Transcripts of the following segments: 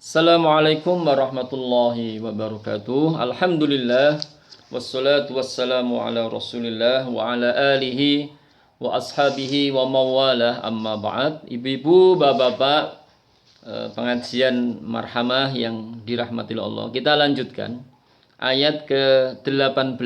Assalamualaikum warahmatullahi wabarakatuh. Alhamdulillah wassalatu wassalamu ala Rasulillah wa ala alihi wa ashabihi wa mawalah amma ba'd. Ibu-ibu, bapak-bapak, pengajian marhamah yang dirahmati Allah. Kita lanjutkan ayat ke-18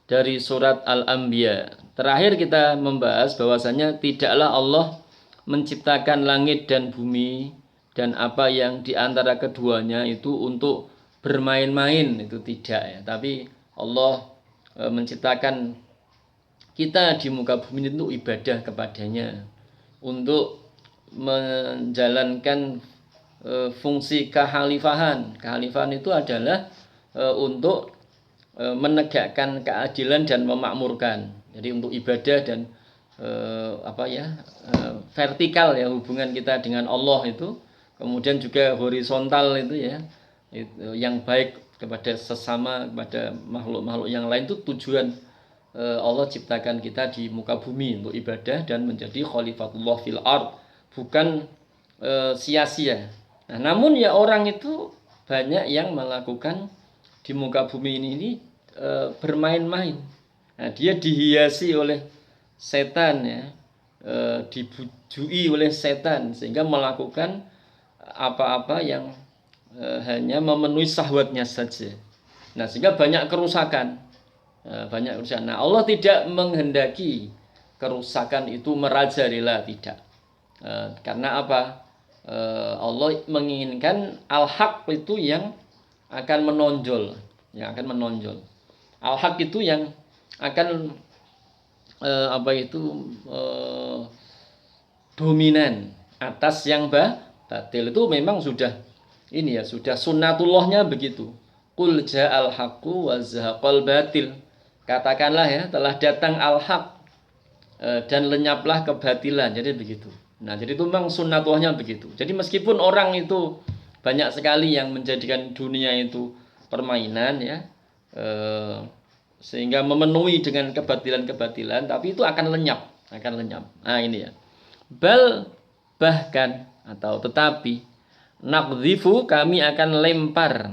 dari surat Al-Anbiya. Terakhir kita membahas bahwasanya tidaklah Allah menciptakan langit dan bumi dan apa yang diantara keduanya itu untuk bermain-main, itu tidak ya. Tapi Allah menciptakan kita di muka bumi itu ibadah kepadanya, untuk menjalankan fungsi kehalifahan. Kehalifahan itu adalah untuk menegakkan keadilan dan memakmurkan. Jadi untuk ibadah dan vertikal ya, hubungan kita dengan Allah itu. Kemudian juga horizontal itu ya, itu yang baik kepada sesama, kepada makhluk-makhluk yang lain. Itu tujuan Allah ciptakan kita di muka bumi untuk ibadah dan menjadi khalifatullah fil ard, bukan sia-sia. Nah, namun ya orang itu banyak yang melakukan di muka bumi ini bermain-main. Nah, dia dihiasi oleh setan ya, dibujui oleh setan sehingga melakukan apa-apa yang hanya memenuhi syahwatnya saja. Nah, sehingga banyak kerusakan. Nah, Allah tidak menghendaki kerusakan itu merajalela, tidak. Karena apa? Allah menginginkan al-haq itu yang akan menonjol, Al-haq itu yang akan dominan atas yang batil. Itu memang sudah sudah sunnatullahnya begitu. Qul ja'al haqqu wa zahaqal batil. Katakanlah ya, telah datang al-haq dan lenyaplah kebatilan. Jadi begitu. Nah, jadi itu memang sunnatullahnya begitu. Jadi meskipun orang itu banyak sekali yang menjadikan dunia itu permainan ya, sehingga memenuhi dengan kebatilan-kebatilan, tapi itu akan lenyap. Nah, ini ya. Bahkan atau tetapi naqdhifu, kami akan lempar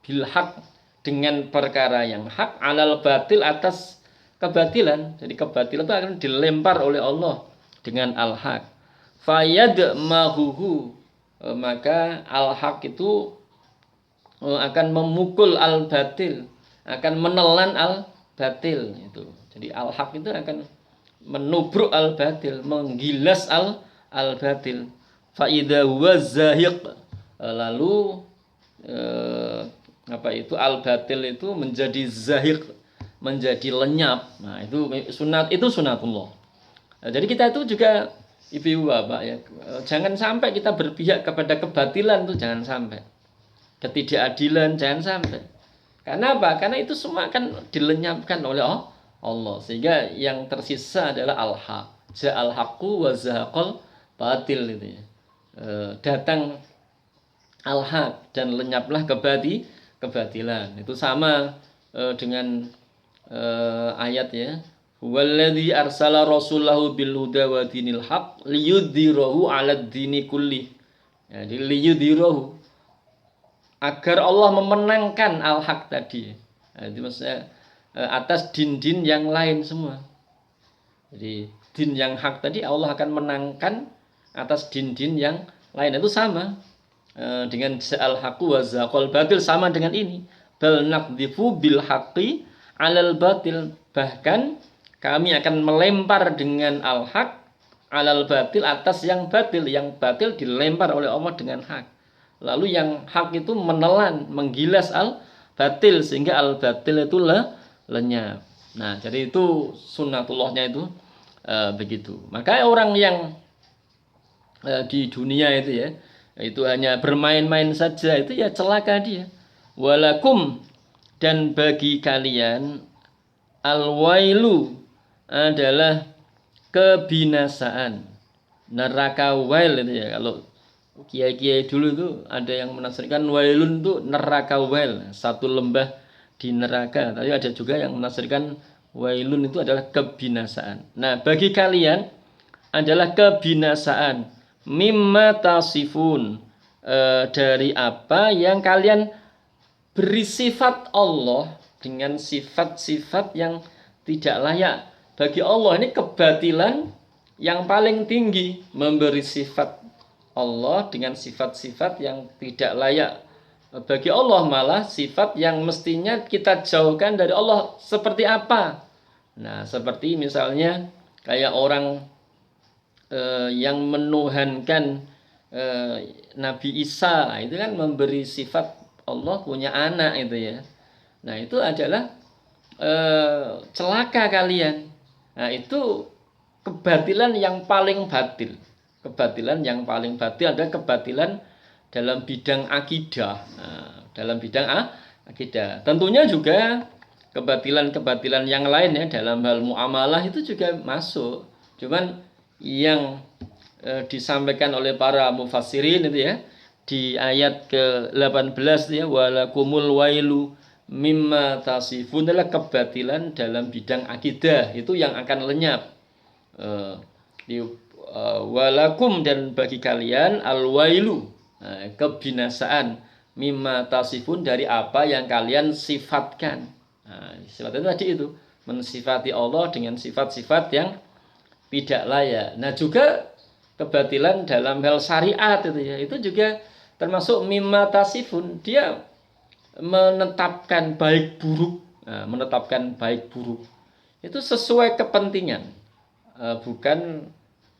bil haq, dengan perkara yang hak, alal batil, atas kebatilan. Jadi kebatilan itu akan dilempar oleh Allah dengan al-haq. Fayadmahuhu, maka al-haq itu akan memukul al-batil, akan menelan al-batil itu. Jadi al-haq itu akan menubruk al-batil, menggilas al-batil. Fa'idha huwa zahiq, lalu al-batil itu menjadi zahiq, menjadi lenyap. Nah, itu sunatullah. Jadi kita itu juga, ibu bapak ya, jangan sampai kita berpihak kepada kebatilan, itu jangan sampai. Ketidakadilan jangan sampai. Karena apa? Karena itu semua akan dilenyapkan oleh Allah, sehingga yang tersisa adalah al-haq. Ja'al haqqu wa zahaqal batil itu ya. Datang al-haq dan lenyaplah kebatilan. Itu sama dengan ayat ya, huwallazi arsala rasulahu bil huda wa dinil haq liyudhhirahu 'alad dini kulli. Jadi liyudhhirahu, agar Allah memenangkan al-haq tadi. Nah, itu maksudnya atas din-din yang lain semua. Jadi din yang hak tadi Allah akan menangkan atas din-din yang lain. Itu sama dengan ja'al haqqu wa zahaqal batil, sama dengan ini. Bal naqdhifu bil haqqi 'alal batil, bahkan kami akan melempar dengan al-haq 'alal batil, atas yang batil. Yang batil dilempar oleh Allah dengan hak. Lalu yang hak itu menelan, menggilas al-batil, sehingga al-batil itu lenyap. Nah, jadi itu sunnatullahnya itu begitu. Maka orang yang di dunia itu ya, itu hanya bermain-main saja, itu ya celaka dia. Walakum, dan bagi kalian, al-wailu adalah kebinasaan. Neraka wail itu ya. Kalau kiai-kiai dulu itu ada yang menafsirkan wailun itu neraka wail, satu lembah di neraka. Tapi ada juga yang menafsirkan wailun itu adalah kebinasaan. Nah, bagi kalian adalah kebinasaan mimma tasifun, dari apa yang kalian beri sifat Allah dengan sifat-sifat yang tidak layak bagi Allah. Ini kebatilan yang paling tinggi, memberi sifat Allah dengan sifat-sifat yang tidak layak bagi Allah, malah sifat yang mestinya kita jauhkan dari Allah. Seperti apa? Nah, seperti misalnya kayak orang yang menuhankan Nabi Isa, itu kan memberi sifat Allah punya anak itu ya. Nah, itu adalah celaka kalian. Nah, itu kebatilan yang paling batil. Kebatilan yang paling batil adalah kebatilan dalam bidang akidah. Nah, dalam bidang akidah. Tentunya juga kebatilan-kebatilan yang lain ya, dalam hal muamalah itu juga masuk. Cuman yang disampaikan oleh para mufassirin itu ya, di ayat ke-18 ya, walakumul wailu mimma tasifun, adalah kebatilan dalam bidang akidah itu yang akan lenyap. Walakum, dan bagi kalian, al-wailu, kebinasaan, mimma tasifun, dari apa yang kalian sifatkan. Nah, sifat itu tadi itu mensifati Allah dengan sifat-sifat yang tidak layak. Nah, juga kebatilan dalam hal syariat itu ya, itu juga termasuk mimma tasifun. Dia menetapkan baik buruk, menetapkan baik buruk itu sesuai kepentingan, bukan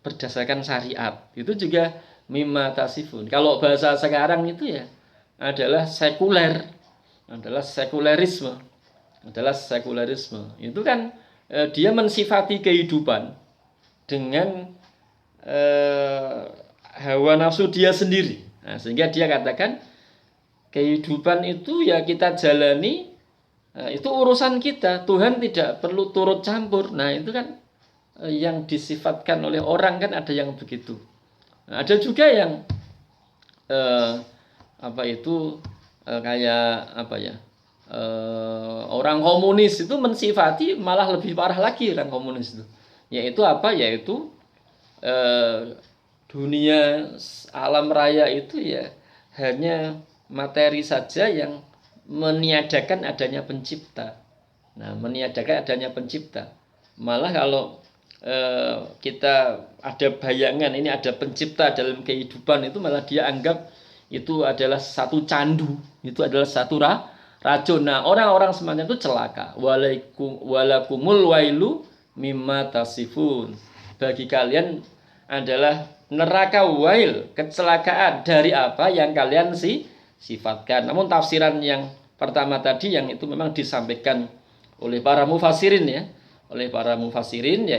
berdasarkan syariat. Itu juga mimma tasifun. Kalau bahasa sekarang itu ya adalah sekuler, adalah sekulerisme, itu kan dia mensifati kehidupan dengan hawa nafsu dia sendiri. Nah, sehingga dia katakan kehidupan itu ya kita jalani, itu urusan kita, Tuhan tidak perlu turut campur. Nah, itu kan yang disifatkan oleh orang, kan ada yang begitu. Nah, ada juga yang orang komunis itu mensifati, malah lebih parah lagi orang komunis itu. Yaitu dunia alam raya itu ya hanya materi saja yang meniadakan adanya pencipta. Nah, meniadakan adanya pencipta. Malah kalau kita ada bayangan ini ada pencipta dalam kehidupan, itu malah dia anggap itu adalah satu candu, itu adalah satu racun. Nah, orang-orang semacam itu celaka. Walakumul wailu mimma tasifun. Bagi kalian adalah neraka wail, kecelakaan dari apa yang kalian sifatkan. Namun tafsiran yang pertama tadi yang itu memang disampaikan oleh para mufassirin ya,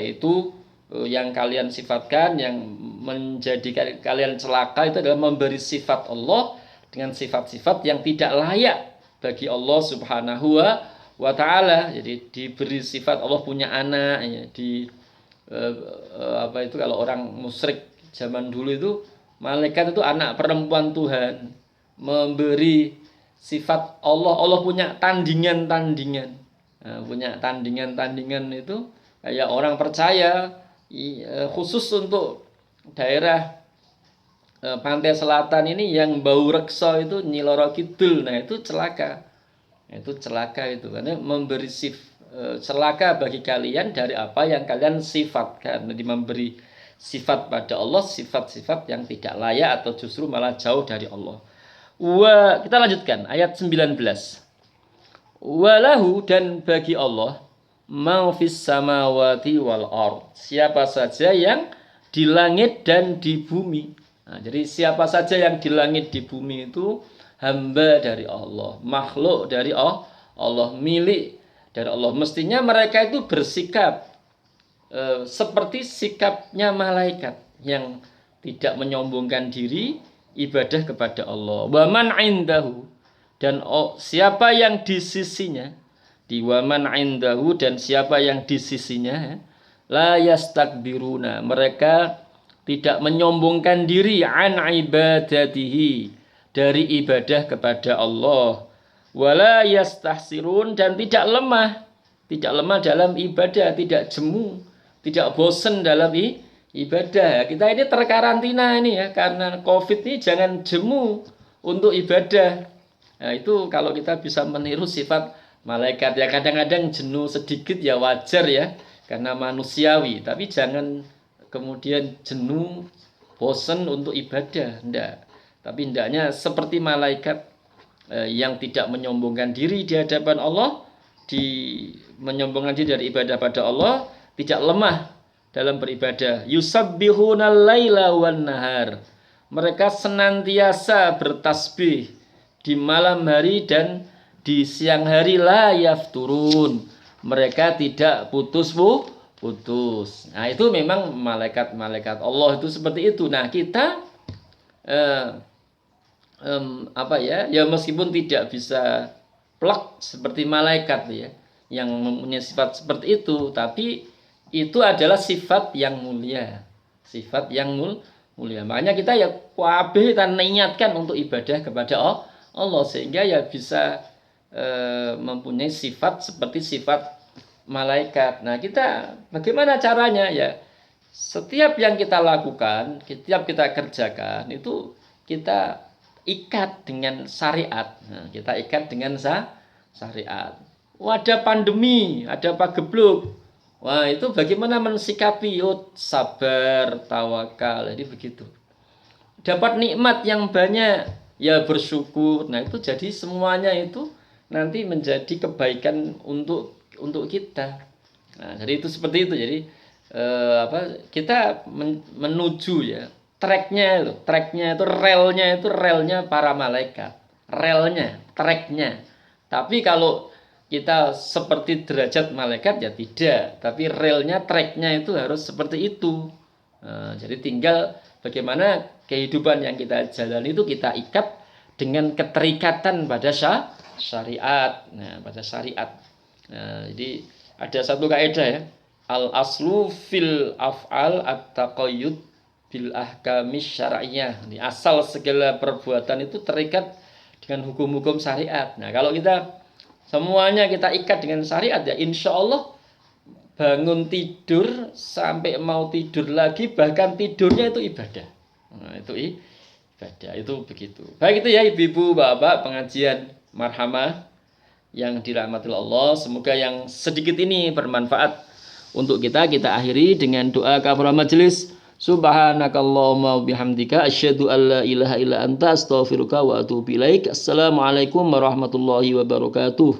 yaitu yang kalian sifatkan, yang menjadikan kalian celaka itu adalah memberi sifat Allah dengan sifat-sifat yang tidak layak bagi Allah Subhanahu wa ta'ala. Jadi diberi sifat Allah punya anak ya, kalau orang musyrik zaman dulu itu, malaikat itu anak perempuan Tuhan, memberi sifat Allah punya tandingan-tandingan. Nah, punya tandingan-tandingan itu kayak orang percaya khusus untuk daerah pantai selatan ini yang bau reksa itu Nyi Kidul. Nah, itu celaka. Itu karena memberi celaka bagi kalian dari apa yang kalian sifatkan. Jadi memberi sifat pada Allah, sifat-sifat yang tidak layak atau justru malah jauh dari Allah. Kita lanjutkan ayat 19. Walahu, dan bagi Allah, ma fis samawati wal ard, siapa saja yang di langit dan di bumi. Nah, jadi siapa saja yang di langit di bumi itu hamba dari Allah, makhluk dari Allah, milik dari Allah. Mestinya mereka itu bersikap seperti sikapnya malaikat yang tidak menyombongkan diri, ibadah kepada Allah. Wa man indahu, dan siapa yang di sisinya, di waman indahu, dan siapa yang di sisinya, la yastakbiruna, mereka tidak menyombongkan diri, an ibadatihi, dari ibadah kepada Allah, wala yastahsirun, dan tidak lemah dalam ibadah, tidak jemu, tidak bosan dalam ibadah. Kita ini terkarantina ini ya, karena COVID ini jangan jemu untuk ibadah. Nah, itu kalau kita bisa meniru sifat malaikat ya, kadang-kadang jenuh sedikit ya wajar ya, karena manusiawi, tapi jangan kemudian jenuh, bosan untuk ibadah, enggak. Tapi hendaknya seperti malaikat yang tidak menyombongkan diri di hadapan Allah, menyombongkan diri dari ibadah pada Allah, tidak lemah dalam beribadah. Yusabbihunal laila wan nahar. Mereka senantiasa bertasbih di malam hari dan di siang hari, la yafturun. Mereka tidak putus. Nah, itu memang malaikat-malaikat Allah itu seperti itu. Nah, kita ya meskipun tidak bisa plek seperti malaikat ya yang mempunyai sifat seperti itu, tapi itu adalah sifat yang mulia, sifat yang mulia. Makanya kita ya kabeh kita niatkan untuk ibadah kepada Allah, sehingga ya bisa mempunyai sifat seperti sifat malaikat. Nah, kita bagaimana caranya ya? Setiap yang kita lakukan, setiap kita kerjakan itu kita ikat dengan syariat. Nah, kita ikat dengan syariat. Ada pandemi, ada pagebluk. Wah, itu bagaimana mensikapi? Sabar, tawakal. Jadi begitu. Dapat nikmat yang banyak, ya bersyukur. Nah, itu jadi semuanya itu nanti menjadi kebaikan untuk kita. Nah, jadi itu seperti itu. Jadi kita menuju ya. Tracknya itu relnya para malaikat, tracknya. Tapi kalau kita seperti derajat malaikat ya tidak, tapi tracknya itu harus seperti itu. Jadi tinggal bagaimana kehidupan yang kita jalani itu kita ikat dengan keterikatan pada syariat. Nah, pada syariat. Jadi ada satu kaidah ya, al aslu fil af'al at-taqayyud bil ahkamis syar'iyyah. Asal segala perbuatan itu terikat dengan hukum-hukum syariat. Nah, kalau kita semuanya kita ikat dengan syariat ya insya Allah bangun tidur sampai mau tidur lagi, bahkan tidurnya itu ibadah. Nah, itu ibadah, itu begitu. Baik, itu ya ibu-ibu, bapak, pengajian marhamah yang dirahmati Allah. Semoga yang sedikit ini bermanfaat untuk kita. Kita akhiri dengan doa kafaratul majelis. Subhanakallahumma bihamdika asyhadu an la ilaha illa anta astaghfiruka wa atubu ilaik. Assalamualaikum warahmatullahi wabarakatuh.